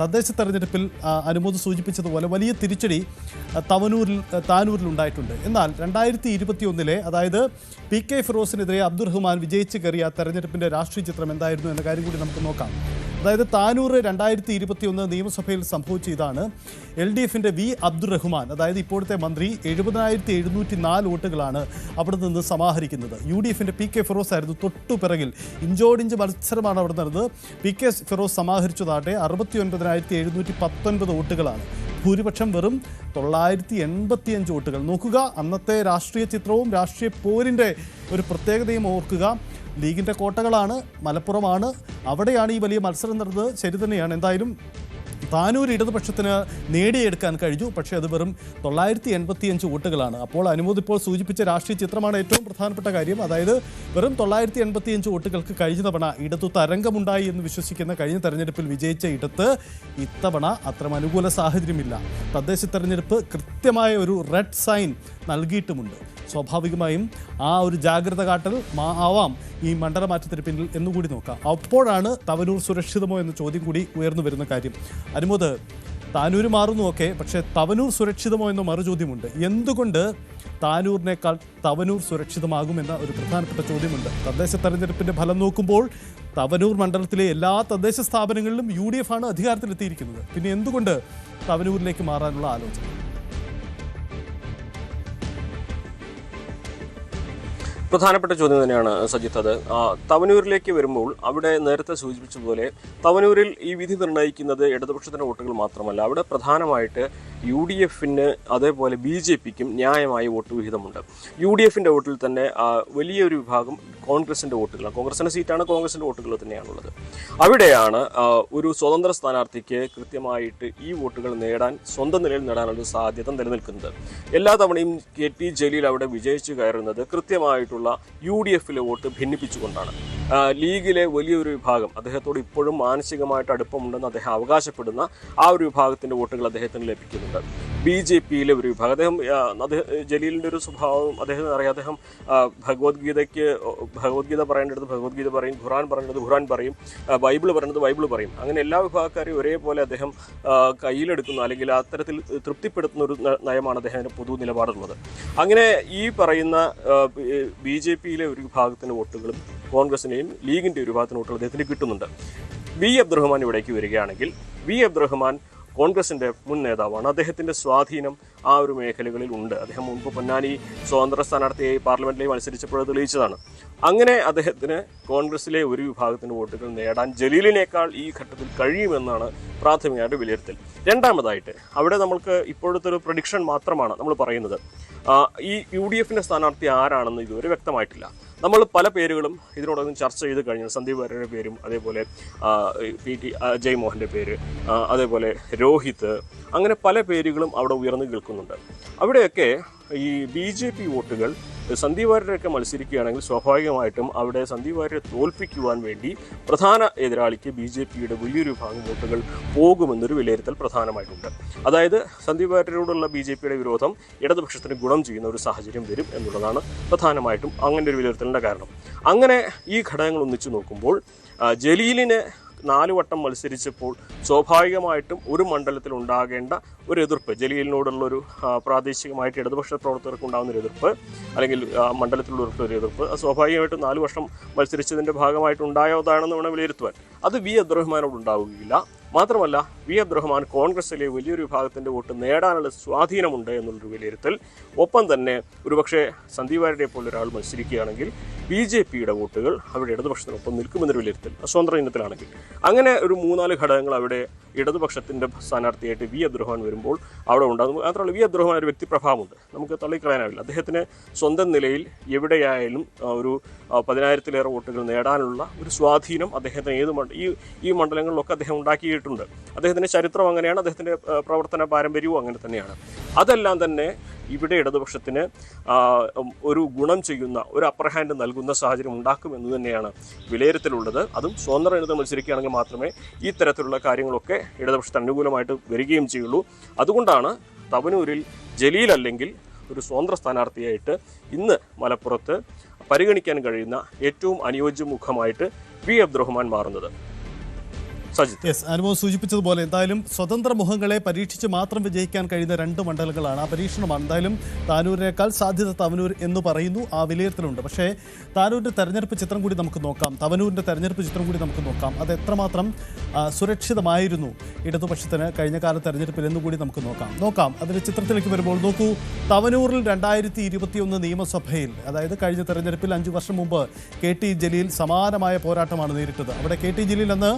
തദ്ദേശ തെരഞ്ഞെടുപ്പിൽ അനുമോദ് സൂചിപ്പിച്ചതുപോലെ വലിയ തിരിച്ചടി താനൂരിൽ ഉണ്ടായിട്ടുണ്ട്. എന്നാൽ 2021 അതായത് PK ഫിറോസിനെതിരെ അബ്ദുറഹ്മാൻ വിജയിച്ച് കയറിയ തെരഞ്ഞെടുപ്പിൻ്റെ രാഷ്ട്രീയ ചിത്രം എന്തായിരുന്നു എന്ന കാര്യം കൂടി നമുക്ക് നോക്കാം. അതായത് താനൂർ 2021 നിയമസഭയിൽ സംഭവിച്ച ഇതാണ്. LDFിൻ്റെ V അബ്ദുറഹ്മാൻ, അതായത് ഇപ്പോഴത്തെ മന്ത്രി, 70,704 വോട്ടുകളാണ് അവിടെ നിന്ന് സമാഹരിക്കുന്നത്. UDFിൻ്റെ PK ഫിറോസ് ആയിരുന്നു തൊട്ടുപിറകിൽ. ഇഞ്ചോടിഞ്ച് മത്സരമാണ് അവിടെ നടന്നത്. PK ഫിറോസ് സമാഹരിച്ചതാട്ടെ 69,719 വോട്ടുകളാണ്. ഭൂരിപക്ഷം വെറും 985 വോട്ടുകൾ. നോക്കുക, അന്നത്തെ രാഷ്ട്രീയ ചിത്രവും രാഷ്ട്രീയ പോരിൻ്റെ ഒരു പ്രത്യേകതയും ഓർക്കുക. ലീഗിൻ്റെ കോട്ടകളാണ്, മലപ്പുറമാണ്, അവിടെയാണ് ഈ വലിയ മത്സരം നടന്നത്. ശരി തന്നെയാണ്. എന്തായാലും താനൂർ ഇടതുപക്ഷത്തിന് നേടിയെടുക്കാൻ കഴിഞ്ഞു. പക്ഷേ അത് വെറും 985 വോട്ടുകളാണ്. അപ്പോൾ അനുമോദ് ഇപ്പോൾ സൂചിപ്പിച്ച രാഷ്ട്രീയ ചിത്രമാണ് ഏറ്റവും പ്രധാനപ്പെട്ട കാര്യം. അതായത് വെറും 985 വോട്ടുകൾക്ക് കഴിഞ്ഞ തവണ ഇടതു തരംഗമുണ്ടായി എന്ന് വിശ്വസിക്കുന്ന കഴിഞ്ഞ തെരഞ്ഞെടുപ്പിൽ വിജയിച്ച ഇടത്ത് ഇത്തവണ അത്തരം അനുകൂല സാഹചര്യമില്ല. തദ്ദേശ തെരഞ്ഞെടുപ്പ് കൃത്യമായ ഒരു റെഡ് സൈൻ നൽകിയിട്ടുമുണ്ട്. സ്വാഭാവികമായും ആ ഒരു ജാഗ്രത കാട്ടൽ ആവാം ഈ മണ്ഡലമാറ്റത്തിന് പിന്നിൽ എന്നുകൂടി നോക്കാം. അപ്പോഴാണ് തവനൂർ സുരക്ഷിതമോ എന്ന ചോദ്യം കൂടി ഉയർന്നു വരുന്ന കാര്യം. അനുമോദ്, താനൂർ മാറുന്നു ഒക്കെ, പക്ഷേ തവനൂർ സുരക്ഷിതമോ എന്ന മറുചോദ്യമുണ്ട്. എന്തുകൊണ്ട് താനൂരിനേക്കാൾ തവനൂർ സുരക്ഷിതമാകുമെന്ന ഒരു പ്രധാനപ്പെട്ട ചോദ്യമുണ്ട്. തദ്ദേശ തെരഞ്ഞെടുപ്പിൻ്റെ ഫലം നോക്കുമ്പോൾ തവനൂർ മണ്ഡലത്തിലെ എല്ലാ തദ്ദേശ സ്ഥാപനങ്ങളിലും UDF ആണ് അധികാരത്തിലെത്തിയിരിക്കുന്നത്. പിന്നെ എന്തുകൊണ്ട് തവനൂരിലേക്ക് മാറാനുള്ള ആലോചന? പ്രധാനപ്പെട്ട ചോദ്യം തന്നെയാണ് സജിത്ത്. അത് തവനൂരിലേക്ക് വരുമ്പോൾ അവിടെ നേരത്തെ സൂചിപ്പിച്ചതുപോലെ തവനൂരിൽ ഈ വിധി നിർണ്ണയിക്കുന്നത് ഇടതുപക്ഷത്തിൻ്റെ വോട്ടുകൾ മാത്രമല്ല. അവിടെ പ്രധാനമായിട്ട് UDFന് അതേപോലെ BJPക്കും ന്യായമായ വോട്ട് വിഹിതമുണ്ട്. UDFിൻ്റെ വോട്ടിൽ തന്നെ വലിയൊരു വിഭാഗം കോൺഗ്രസിൻ്റെ വോട്ടുകളാണ്. കോൺഗ്രസിൻ്റെ സീറ്റാണ്, കോൺഗ്രസിൻ്റെ വോട്ടുകൾ തന്നെയാണുള്ളത്. അവിടെയാണ് ഒരു സ്വതന്ത്ര സ്ഥാനാർത്ഥിക്ക് കൃത്യമായിട്ട് ഈ വോട്ടുകൾ നേടാൻ, സ്വന്തം നിലയിൽ നേടാനുള്ള സാധ്യത നിലനിൽക്കുന്നത്. എല്ലാ തവണയും KT ജലീൽ അവിടെ വിജയിച്ചു കയറുന്നത് കൃത്യമായിട്ടുള്ള UDFിലെ വോട്ട് ഭിന്നിപ്പിച്ചുകൊണ്ടാണ്. ലീഗിലെ വലിയൊരു വിഭാഗം, അദ്ദേഹത്തോട് ഇപ്പോഴും മാനസികമായിട്ട് അടുപ്പമുണ്ടെന്ന് അദ്ദേഹം അവകാശപ്പെടുന്ന ആ ഒരു വിഭാഗത്തിൻ്റെ വോട്ടുകൾ അദ്ദേഹത്തിന് ലഭിക്കുന്നുണ്ട്. BJPയിലെ ഒരു വിഭാഗം, ജലീലിൻ്റെ ഒരു സ്വഭാവം അദ്ദേഹത്തിന് അറിയാം. അദ്ദേഹം ഭഗവത്ഗീത പറയേണ്ടത് ഭഗവത്ഗീത പറയും, ഖുറാൻ പറയേണ്ടത് ഖുറാൻ പറയും, ബൈബിൾ പറയേണ്ടത് ബൈബിൾ പറയും. അങ്ങനെ എല്ലാ വിഭാഗക്കാരെയും ഒരേപോലെ അദ്ദേഹം കയ്യിലെടുക്കുന്ന, അല്ലെങ്കിൽ അത്തരത്തിൽ തൃപ്തിപ്പെടുത്തുന്ന ഒരു നയമാണ് അദ്ദേഹത്തിൻ്റെ പൊതു നിലപാടുള്ളത്. അങ്ങനെ ഈ പറയുന്ന BJPയിലെ ഒരു വിഭാഗത്തിൻ്റെ വോട്ടുകളും കോൺഗ്രസിനെയും ലീഗിൻ്റെ ഒരു വിഭാഗത്തിൻ്റെ വോട്ടുകൾ അദ്ദേഹത്തിന് കിട്ടുന്നുണ്ട്. V അബ്ദുറഹ്മാൻ ഇവിടേക്ക് വരികയാണെങ്കിൽ, V അബ്ദുറഹ്മാൻ കോൺഗ്രസിൻ്റെ മുൻ നേതാവാണ്. അദ്ദേഹത്തിൻ്റെ സ്വാധീനം ആ ഒരു മേഖലകളിൽ ഉണ്ട്. അദ്ദേഹം മുൻപ് പൊന്നാനി സ്വതന്ത്ര സ്ഥാനാർത്ഥിയായി പാർലമെന്റിലേക്ക് മത്സരിച്ചപ്പോൾ തെളിയിച്ചതാണ്. അങ്ങനെ അദ്ദേഹത്തിന് കോൺഗ്രസിലെ ഒരു വിഭാഗത്തിൻ്റെ വോട്ടുകൾ നേടാൻ ജലീലിനേക്കാൾ ഈ ഘട്ടത്തിൽ കഴിയുമെന്നാണ് പ്രാഥമികമായിട്ട് വിലയിരുത്തൽ. രണ്ടാമതായിട്ട് അവിടെ നമ്മൾക്ക് ഇപ്പോഴത്തെ ഒരു പ്രഡിക്ഷൻ മാത്രമാണ് നമ്മൾ പറയുന്നത്. ഈ UDFിൻ്റെ സ്ഥാനാർത്ഥി ആരാണെന്ന് ഇതുവരെ വ്യക്തമായിട്ടില്ല. നമ്മൾ പല പേരുകളും ഇതിനോടൊന്നും ചർച്ച ചെയ്ത് കഴിഞ്ഞു. സന്ദീപ് വാര്യരുടെ പേരും, അതേപോലെ PT ജയ്മോഹൻ്റെ പേര്, അതേപോലെ രോഹിത്, അങ്ങനെ പല പേരുകളും അവിടെ ഉയർന്നു കേൾക്കുന്നുണ്ട്. അവിടെയൊക്കെ ഈ BJP വോട്ടുകൾ സന്ദീപ് വാര്യരൊക്കെ മത്സരിക്കുകയാണെങ്കിൽ സ്വാഭാവികമായിട്ടും അവിടെ സന്ദീപ് വാര്യരെ തോൽപ്പിക്കുവാൻ വേണ്ടി പ്രധാന എതിരാളിക്ക് BJPയുടെ വലിയൊരു വിഭാഗം വോട്ടുകൾ പോകുമെന്നൊരു വിലയിരുത്തൽ പ്രധാനമായിട്ടുണ്ട്. അതായത് സന്ദീപ് വാര്യരോടുള്ള BJPയുടെ വിരോധം ഇടതുപക്ഷത്തിന് ഗുണം ചെയ്യുന്ന ഒരു സാഹചര്യം വരും എന്നുള്ളതാണ് പ്രധാനമായിട്ടും അങ്ങനെ ഒരു വിലയിരുത്തലിൻ്റെ കാരണം. അങ്ങനെ ഈ ഘടകങ്ങൾ ഒന്നിച്ചു നോക്കുമ്പോൾ ജലീലിനെ 4 വട്ടം മത്സരിച്ചപ്പോൾ സ്വാഭാവികമായിട്ടും ഒരു മണ്ഡലത്തിൽ ഉണ്ടാകേണ്ട ഒരു എതിർപ്പ്, ജലീലിനോടുള്ളൊരു പ്രാദേശികമായിട്ട് ഇടതുപക്ഷ പ്രവർത്തകർക്ക് ഉണ്ടാകുന്ന ഒരു എതിർപ്പ്, അല്ലെങ്കിൽ മണ്ഡലത്തിലുള്ളവർക്ക് എതിർപ്പ്, സ്വാഭാവികമായിട്ടും 4 വർഷം മത്സരിച്ചതിൻ്റെ ഭാഗമായിട്ടുണ്ടായതാണെന്ന് വേണം വിലയിരുത്തുവാൻ. അത് V അബ്ദുറഹ്മാനോട് ഉണ്ടാവുകയില്ല. മാത്രമല്ല, V അബ്ദുറഹ്മാൻ കോൺഗ്രസിലെ വലിയൊരു വിഭാഗത്തിൻ്റെ വോട്ട് നേടാനുള്ള സ്വാധീനമുണ്ട് എന്നുള്ളൊരു വിലയിരുത്തൽ. ഒപ്പം തന്നെ ഒരുപക്ഷെ സന്ദീപ് വാര്യരെ പോലൊരാൾ മത്സരിക്കുകയാണെങ്കിൽ BJPയുടെ വോട്ടുകൾ അവിടെ ഇടതുപക്ഷത്തിനൊപ്പം നിൽക്കുമെന്നൊരു വിലയിരുത്തൽ, സ്വതന്ത്ര ഇനത്തിലാണെങ്കിൽ. അങ്ങനെ ഒരു 3-4 ഘടകങ്ങൾ അവിടെ ഇടതുപക്ഷത്തിൻ്റെ സ്ഥാനാർത്ഥിയായിട്ട് V അബ്ദുറഹ്മാൻ വരുമ്പോൾ അവിടെ ഉണ്ടാകും. മാത്രമല്ല, V അബ്ദുറഹ്മാൻ ഒരു വ്യക്തിപ്രഭാവമുണ്ട്, നമുക്ക് തള്ളിക്കളയാനാവില്ല. അദ്ദേഹത്തിന് സ്വന്തം നിലയിൽ എവിടെയായാലും ഒരു 10,000-ലേറെ വോട്ടുകൾ നേടാനുള്ള ഒരു സ്വാധീനം അദ്ദേഹത്തിന് ഈ മണ്ഡലങ്ങളിലൊക്കെ അദ്ദേഹം ഉണ്ടാക്കിയിട്ടുണ്ട്. അദ്ദേഹത്തിൻ്റെ ചരിത്രം അങ്ങനെയാണ്, അദ്ദേഹത്തിൻ്റെ പ്രവർത്തന പാരമ്പര്യവും അങ്ങനെ തന്നെയാണ്. അതെല്ലാം തന്നെ ഇവിടെ ഇടതുപക്ഷത്തിന് ഒരു ഗുണം ചെയ്യുന്ന, ഒരു അപ്പർ ഹാൻഡ് നൽകുന്ന സാഹചര്യം ഉണ്ടാക്കുമെന്ന് തന്നെയാണ് വിലയിരുത്തലുള്ളത്. അതും സ്വതന്ത്ര ഇനത്തിൽ മത്സരിക്കുകയാണെങ്കിൽ മാത്രമേ ഈ തരത്തിലുള്ള കാര്യങ്ങളൊക്കെ ഇടതുപക്ഷത്തിന് അനുകൂലമായിട്ട് വരികയും ചെയ്യുള്ളൂ. അതുകൊണ്ടാണ് തവനൂരിൽ ജലീൽ അല്ലെങ്കിൽ ഒരു സ്വതന്ത്ര സ്ഥാനാർത്ഥിയായിട്ട് ഇന്ന് മലപ്പുറത്ത് പരിഗണിക്കാൻ കഴിയുന്ന ഏറ്റവും അനുയോജ്യമുഖമായിട്ട് V അബ്ദുറഹ്മാൻ മാറുന്നത്. സജിത്ത്. യെസ്, അനുഭവം സൂചിപ്പിച്ചതുപോലെ എന്തായാലും സ്വതന്ത്ര മുഖങ്ങളെ പരീക്ഷിച്ച് മാത്രം വിജയിക്കാൻ കഴിയുന്ന 2 മണ്ഡലങ്ങളാണ്. ആ പരീക്ഷണമാണ്. എന്തായാലും താനൂരിനേക്കാൾ സാധ്യത തവനൂർ എന്ന് പറയുന്നു, ആ വിലയിരുത്തലുണ്ട്. പക്ഷേ താനൂരിൻ്റെ തെരഞ്ഞെടുപ്പ് ചിത്രം കൂടി നമുക്ക് നോക്കാം. തവനൂരിൻ്റെ തെരഞ്ഞെടുപ്പ് ചിത്രം കൂടി നമുക്ക് നോക്കാം. അത് എത്രമാത്രം സുരക്ഷിതമായിരുന്നു ഇടതുപക്ഷത്തിന് കഴിഞ്ഞ കാല തെരഞ്ഞെടുപ്പിൽ എന്നുകൂടി നമുക്ക് നോക്കാം. അതിൻ്റെ ചിത്രത്തിലേക്ക് വരുമ്പോൾ നോക്കൂ, തവനൂരിൽ 2021 നിയമസഭയിൽ, അതായത് കഴിഞ്ഞ തെരഞ്ഞെടുപ്പിൽ 5 വർഷം മുമ്പ് KT ജലീൽ സമാനമായ പോരാട്ടമാണ് നേരിട്ടത്. അവിടെ KT ജലീൽ അന്ന്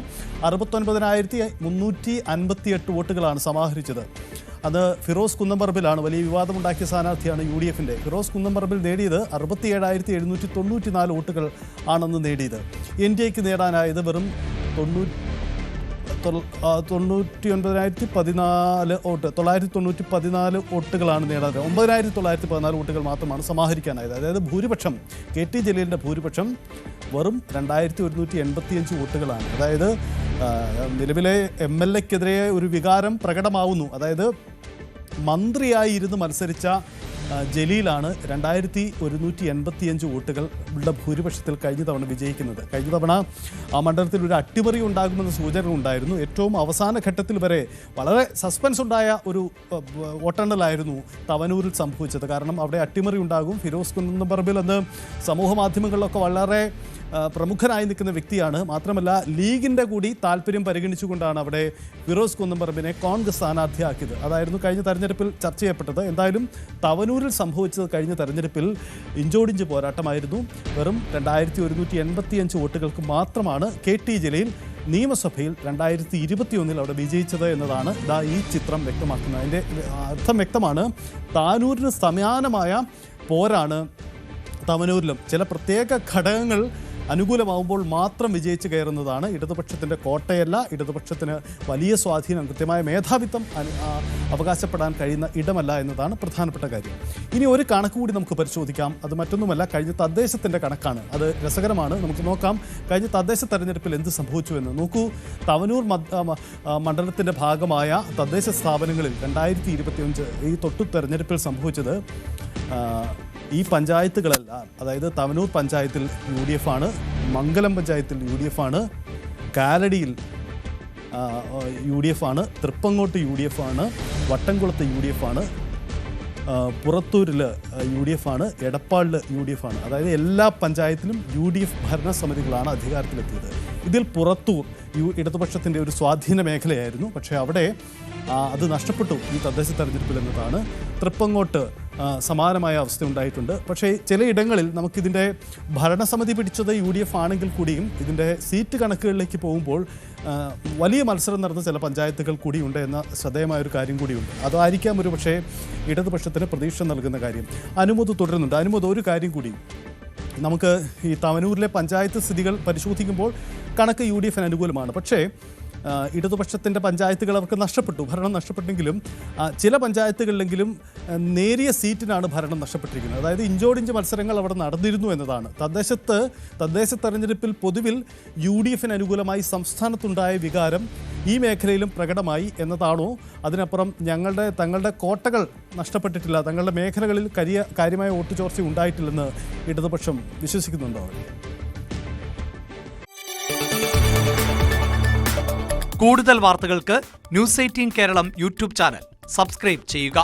69,358 വോട്ടുകളാണ് സമാഹരിച്ചത്. അത് ഫിറോസ് കുന്നംപറമ്പിലാണ്, വലിയ വിവാദമുണ്ടാക്കിയ സ്ഥാനാർത്ഥിയാണ് UDFൻ്റെ. ഫിറോസ് കുന്നംപറമ്പിൽ നേടിയത് 67,794 വോട്ടുകൾ ആണെന്ന് നേടിയത്. NDAക്ക് നേടാനായത് വെറും 99,014 വോട്ട്, 994 വോട്ടുകളാണ് നേടാതെ. 9,914 വോട്ടുകൾ മാത്രമാണ് സമാഹരിക്കാനായത്. അതായത് ഭൂരിപക്ഷം, KT ജലീലിൻ്റെ ഭൂരിപക്ഷം വെറും 2,185 വോട്ടുകളാണ്. അതായത് നിലവിലെ MLAക്കെതിരെ ഒരു വികാരം പ്രകടമാവുന്നു. അതായത് മന്ത്രിയായി ഇരുന്ന് മത്സരിച്ച ജലീലാണ് 2,185 വോട്ടുകളുടെ ഭൂരിപക്ഷത്തിൽ കഴിഞ്ഞ തവണ വിജയിക്കുന്നത്. കഴിഞ്ഞ തവണ ആ മണ്ഡലത്തിൽ ഒരു അട്ടിമറി ഉണ്ടാകുമെന്ന സൂചന ഉണ്ടായിരുന്നു. ഏറ്റവും അവസാന ഘട്ടത്തിൽ വരെ വളരെ സസ്പെൻസ് ഉണ്ടായ ഒരു വോട്ടെണ്ണലായിരുന്നു തവനൂരിൽ സംഭവിച്ചത്. കാരണം അവിടെ അട്ടിമറി ഉണ്ടാകും. ഫിറോസ് കുന്നംപറമ്പിൽ അന്ന് സമൂഹ മാധ്യമങ്ങളിലൊക്കെ വളരെ പ്രമുഖനായി നിൽക്കുന്ന വ്യക്തിയാണ്. മാത്രമല്ല ലീഗിൻ്റെ കൂടി താല്പര്യം പരിഗണിച്ചുകൊണ്ടാണ് അവിടെ ഫിറോസ് കുന്നംപറമ്പിനെ കോൺഗ്രസ് സ്ഥാനാർത്ഥിയാക്കിയത്. അതായിരുന്നു കഴിഞ്ഞ തെരഞ്ഞെടുപ്പിൽ ചർച്ച ചെയ്യപ്പെട്ടത്. എന്തായാലും തവനൂരിൽ സംഭവിച്ചത് കഴിഞ്ഞ തെരഞ്ഞെടുപ്പിൽ ഇഞ്ചോടിഞ്ച് പോരാട്ടമായിരുന്നു. വെറും 2,185 വോട്ടുകൾക്ക് മാത്രമാണ് KT ജലീൽ നിയമസഭയിൽ 2021 അവിടെ വിജയിച്ചത് എന്നതാണ് ഈ ചിത്രം വ്യക്തമാക്കുന്നത്. അതിൻ്റെ അർത്ഥം വ്യക്തമാണ്. താനൂരിന് സമാനമായ പോരാണ് തവനൂരിലും. ചില പ്രത്യേക ഘടകങ്ങൾ അനുകൂലമാവുമ്പോൾ മാത്രം വിജയിച്ച് കയറുന്നതാണ് ഇടതുപക്ഷത്തിൻ്റെ കോട്ടയല്ല. ഇടതുപക്ഷത്തിന് വലിയ സ്വാധീനം, കൃത്യമായ മേധാവിത്വം അവകാശപ്പെടാൻ കഴിയുന്ന ഇടമല്ല എന്നതാണ് പ്രധാനപ്പെട്ട കാര്യം. ഇനി ഒരു കണക്ക് കൂടി നമുക്ക് പരിശോധിക്കാം. അത് മറ്റൊന്നുമല്ല, കഴിഞ്ഞ തദ്ദേശത്തിൻ്റെ കണക്കാണ്. അത് രസകരമാണ്. നമുക്ക് നോക്കാം കഴിഞ്ഞ തദ്ദേശ തെരഞ്ഞെടുപ്പിൽ എന്ത് സംഭവിച്ചു എന്ന്. നോക്കൂ, തവനൂർ മണ്ഡലത്തിൻ്റെ ഭാഗമായ തദ്ദേശ സ്ഥാപനങ്ങളിൽ 2025 ഈ തൊട്ടു തെരഞ്ഞെടുപ്പിൽ സംഭവിച്ചത്, ഈ പഞ്ചായത്തുകളെല്ലാം, അതായത് തവനൂർ പഞ്ചായത്തിൽ UDF ആണ്, മംഗലം പഞ്ചായത്തിൽ UDF ആണ്, കാലടിയിൽ UDF ആണ്, തൃപ്പങ്ങോട്ട് UDF ആണ്, വട്ടംകുളത്ത് UDF ആണ്, പുറത്തൂരിൽ UDF ആണ്, എടപ്പാളിൽ UDF ആണ്. അതായത് എല്ലാ പഞ്ചായത്തിലും UDF ഭരണസമിതികളാണ് അധികാരത്തിലെത്തിയത്. ഇതിൽ പുറത്തൂർ ഇടതുപക്ഷത്തിൻ്റെ ഒരു സ്വാധീന മേഖലയായിരുന്നു. പക്ഷേ അവിടെ അത് നഷ്ടപ്പെട്ടു ഈ തദ്ദേശ തെരഞ്ഞെടുപ്പിൽ എന്നതാണ്. തൃപ്പങ്ങോട്ട് സമാനമായ അവസ്ഥ ഉണ്ടായിട്ടുണ്ട്. പക്ഷേ ചിലയിടങ്ങളിൽ നമുക്കിതിൻ്റെ ഭരണസമിതി പിടിച്ചത് UDF ആണെങ്കിൽ കൂടിയും ഇതിൻ്റെ സീറ്റ് കണക്കുകളിലേക്ക് പോകുമ്പോൾ വലിയ മത്സരം നടന്ന ചില പഞ്ചായത്തുകൾ കൂടിയുണ്ട് എന്ന ശ്രദ്ധേയമായൊരു കാര്യം കൂടിയുണ്ട്. അതായിരിക്കാം ഒരു പക്ഷേ ഇടതുപക്ഷത്തിന് പ്രതീക്ഷ നൽകുന്ന കാര്യം. അനുമോദ് തുടരുന്നുണ്ട്. അനുമോദ്, ഒരു കാര്യം കൂടി, നമുക്ക് ഈ തവനൂരിലെ പഞ്ചായത്ത് സ്ഥിതികൾ പരിശോധിക്കുമ്പോൾ കണക്ക് UDFന് അനുകൂലമാണ്. പക്ഷേ ഇടതുപക്ഷത്തിൻ്റെ പഞ്ചായത്തുകൾ അവർക്ക് നഷ്ടപ്പെട്ടു, ഭരണം നഷ്ടപ്പെട്ടെങ്കിലും ചില പഞ്ചായത്തുകളിലെങ്കിലും നേരിയ സീറ്റിനാണ് ഭരണം നഷ്ടപ്പെട്ടിരിക്കുന്നത്. അതായത് ഇഞ്ചോടിഞ്ച് മത്സരങ്ങൾ അവിടെ നടന്നിരുന്നു എന്നതാണ്. തദ്ദേശ തെരഞ്ഞെടുപ്പിൽ പൊതുവിൽ UDFന് അനുകൂലമായി സംസ്ഥാനത്തുണ്ടായ വികാരം ഈ മേഖലയിലും പ്രകടമായി എന്നതാണോ? അതിനപ്പുറം തങ്ങളുടെ കോട്ടകൾ നഷ്ടപ്പെട്ടിട്ടില്ല, തങ്ങളുടെ മേഖലകളിൽ കാര്യമായ വോട്ട് ചോർച്ച ഉണ്ടായിട്ടില്ലെന്ന് ഇടതുപക്ഷം വിശ്വസിക്കുന്നുണ്ടോ? കൂടുതൽ വാർത്തകൾക്ക് News 18 Keralam YouTube channel subscribe ചെയ്യുക.